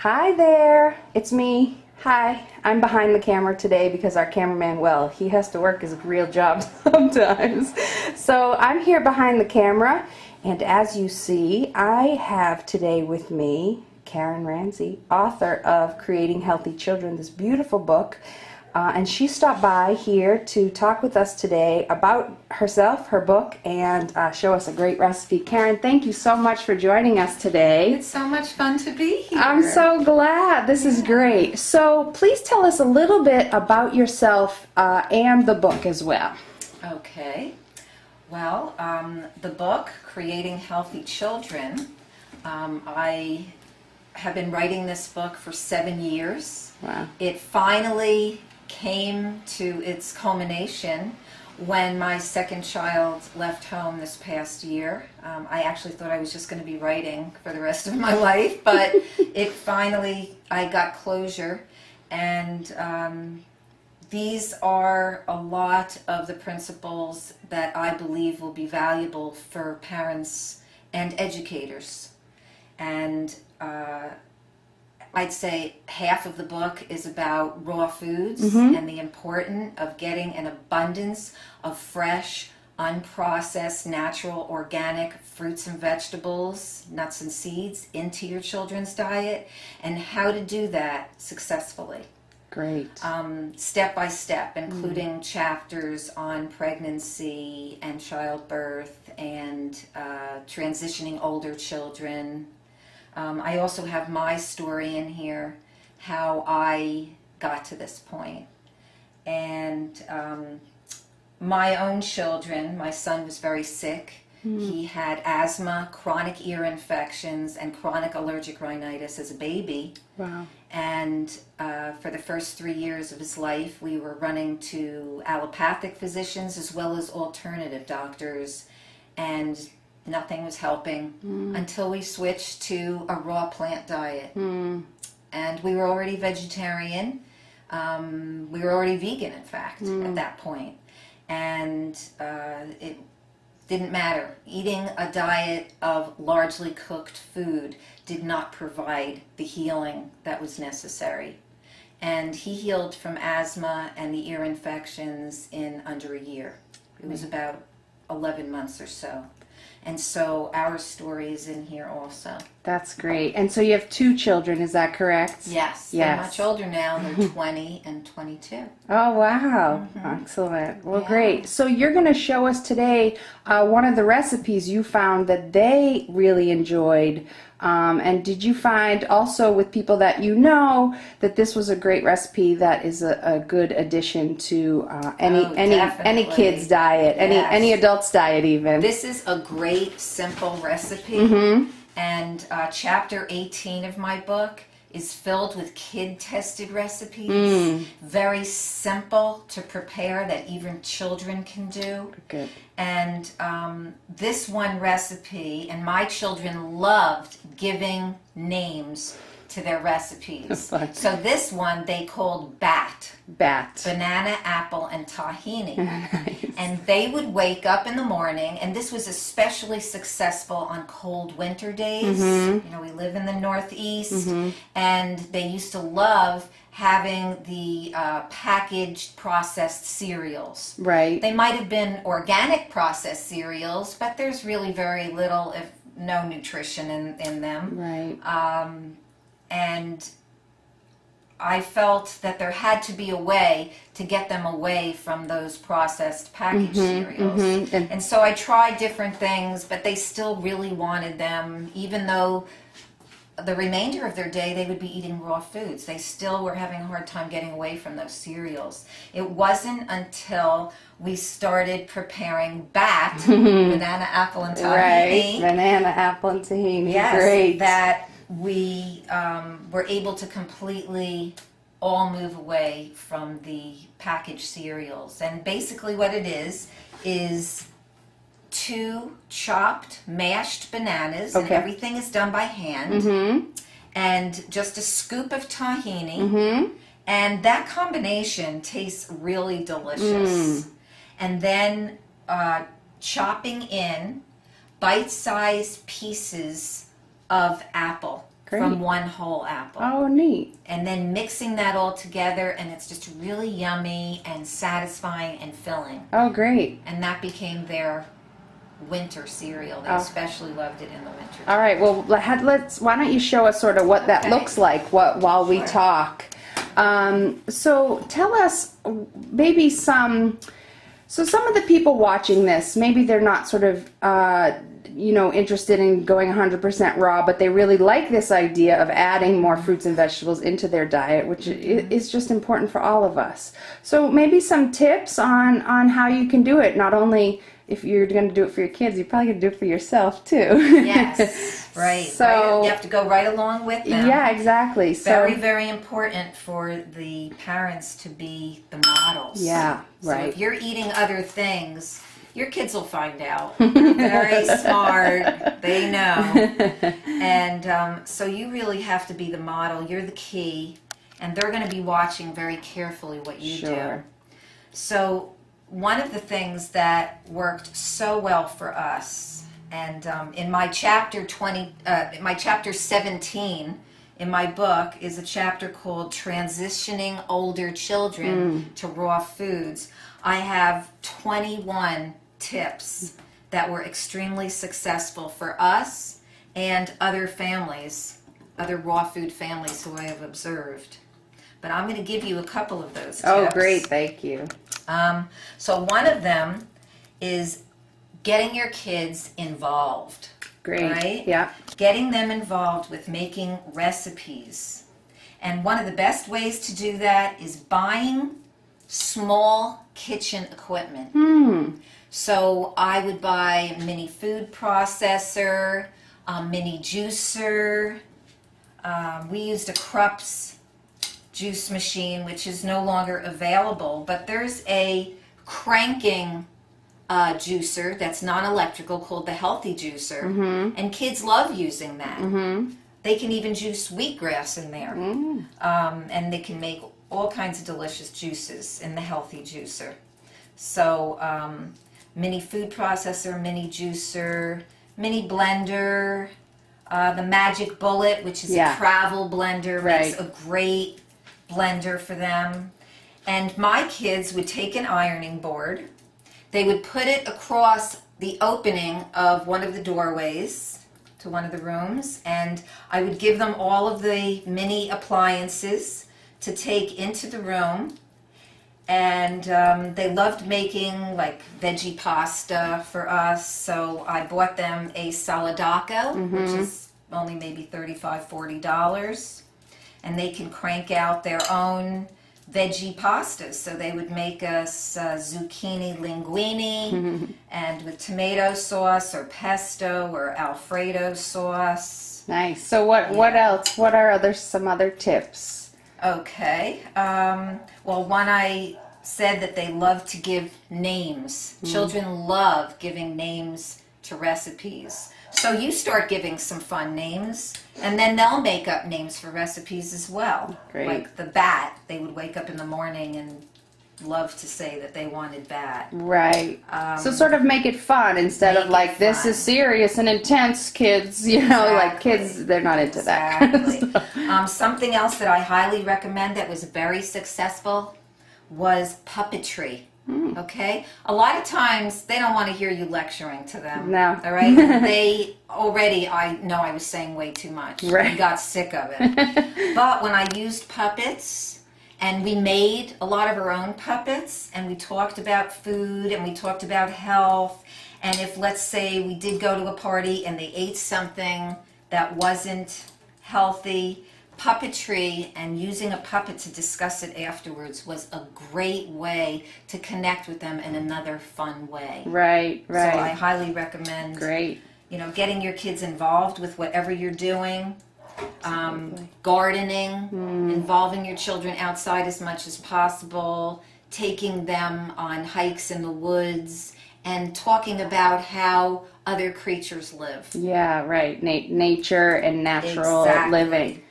Hi there, it's me. Hi, I'm behind the camera today because our cameraman, well, he has to work his real job sometimes. So I'm here behind the camera, and as you see, I have today with me Karen Ranzi, author of Creating Healthy Children, this beautiful book. And she stopped by here to talk with us today about herself, her book, and show us a great recipe. Karen, thank you so much for joining us today. It's so much fun to be here. I'm so glad. This is great. So please tell us a little bit about yourself and the book as well. Okay. Well, the book, Creating Healthy Children, I have been writing this book for 7 years. Wow. It finally came to its culmination when my second child left home this past year. I actually thought I was just going to be writing for the rest of my life, but it finally, I got closure, and these are a lot of the principles that I believe will be valuable for parents and educators. And I'd say half of the book is about raw foods and the importance of getting an abundance of fresh, unprocessed, natural, organic fruits and vegetables, nuts and seeds into your children's diet, and how to do that successfully. Great. Step by step, including chapters on pregnancy and childbirth and transitioning older children. I also have my story in here, how I got to this point. And my own children, my son was very sick. He had asthma, chronic ear infections, and chronic allergic rhinitis as a baby. Wow. And for the first 3 years of his life, we were running to allopathic physicians as well as alternative doctors, and nothing was helping until we switched to a raw plant diet. And we were already vegetarian. We were already vegan, in fact, at that point. And it didn't matter. Eating a diet of largely cooked food did not provide the healing that was necessary. And he healed from asthma and the ear infections in under a year. It was about 11 months or so. And so our story is in here also. That's great. And so you have 2 children, is that correct? Yes. They're much older now. They're 20 and 22. Oh, wow. Excellent. Well, Yeah. great. So you're going to show us today one of the recipes you found that they really enjoyed. And did you find also with people that you know that this was a great recipe that is a good addition to any kid's diet, any adult's diet even? This is a great, simple recipe. And chapter 18 of my book is filled with kid-tested recipes. Very simple to prepare that even children can do. Good. And this one recipe, and my children loved giving names to their recipes. So this one they called BAT. BAT. Banana, apple, and tahini. Nice. And they would wake up in the morning, and this was especially successful on cold winter days. You know, we live in the Northeast, and they used to love having the packaged processed cereals. Right. They might have been organic processed cereals, but there's really very little, if no nutrition in them. Right. And I felt that there had to be a way to get them away from those processed packaged cereals. And so I tried different things, but they still really wanted them, even though the remainder of their day they would be eating raw foods. They still were having a hard time getting away from those cereals. It wasn't until we started preparing BAT, banana, apple, and tahini. Right. Banana, apple, and tahini. Yes, Great. that we were able to completely all move away from the packaged cereals. And basically what it is 2 chopped, mashed bananas, and everything is done by hand, and just a scoop of tahini, and that combination tastes really delicious. And then chopping in bite-sized pieces of apple. Great. from one whole apple. Oh, neat. And then mixing that all together, and it's just really yummy and satisfying and filling. Oh, great. And that became their winter cereal. They especially loved it in the winter. All right. Well, why don't you show us sort of what that looks like while we talk. So tell us maybe some of the people watching this, maybe they're not sort of, interested in going 100% raw, but they really like this idea of adding more fruits and vegetables into their diet, which is just important for all of us. So maybe some tips on how you can do it. Not only if you're going to do it for your kids, you're probably going to do it for yourself too. Yes, right. So you have to go right along with them. Yeah, exactly. Very, very important for the parents to be the models. Yeah, right. So if you're eating other things, your kids will find out. They're very smart. They know. And so you really have to be the model. You're the key. And they're going to be watching very carefully what you do. So one of the things that worked so well for us, and in my chapter 17 in my book is a chapter called Transitioning Older Children to Raw Foods. I have 21 tips that were extremely successful for us and other families, other raw food families who I have observed. But I'm going to give you a couple of those tips. Oh, great. Thank you. So one of them is getting your kids involved. Great. Right? Yeah. Getting them involved with making recipes. And one of the best ways to do that is buying small kitchen equipment. So I would buy a mini food processor, a mini juicer. We used a Krups juice machine, which is no longer available, but there's a cranking juicer that's non-electrical called the Healthy Juicer, and kids love using that. They can even juice wheatgrass in there, and they can make all kinds of delicious juices in the Healthy Juicer. So mini food processor, mini juicer, mini blender, the Magic Bullet, which is a travel blender, makes a great blender for them. And my kids would take an ironing board, they would put it across the opening of one of the doorways to one of the rooms, and I would give them all of the mini appliances to take into the room. And they loved making like veggie pasta for us, so I bought them a Solidaco, which is only maybe $35-40, and they can crank out their own veggie pastas. So they would make us zucchini linguine and with tomato sauce or pesto or Alfredo sauce. Nice. So what else? What are some other tips? Okay. Well, one, I said that they love to give names. Children love giving names to recipes. So you start giving some fun names, and then they'll make up names for recipes as well. Great. Like the bat, they would wake up in the morning and love to say that they wanted bat. Right. So sort of make it fun instead of like, this is serious and intense, kids. Like kids, they're not into that. Exactly. Something else that I highly recommend that was very successful was puppetry. Okay? A lot of times they don't want to hear you lecturing to them. No. All right? They already, I know I was saying way too much. Right. They got sick of it. But when I used puppets, and we made a lot of our own puppets, and we talked about food, and we talked about health, and if, let's say, we did go to a party and they ate something that wasn't healthy, puppetry and using a puppet to discuss it afterwards was a great way to connect with them in another fun way. Right. So I highly recommend Great. Getting your kids involved with whatever you're doing. Gardening, involving your children outside as much as possible, taking them on hikes in the woods, and talking about how other creatures live. Yeah, right. Nature and natural living.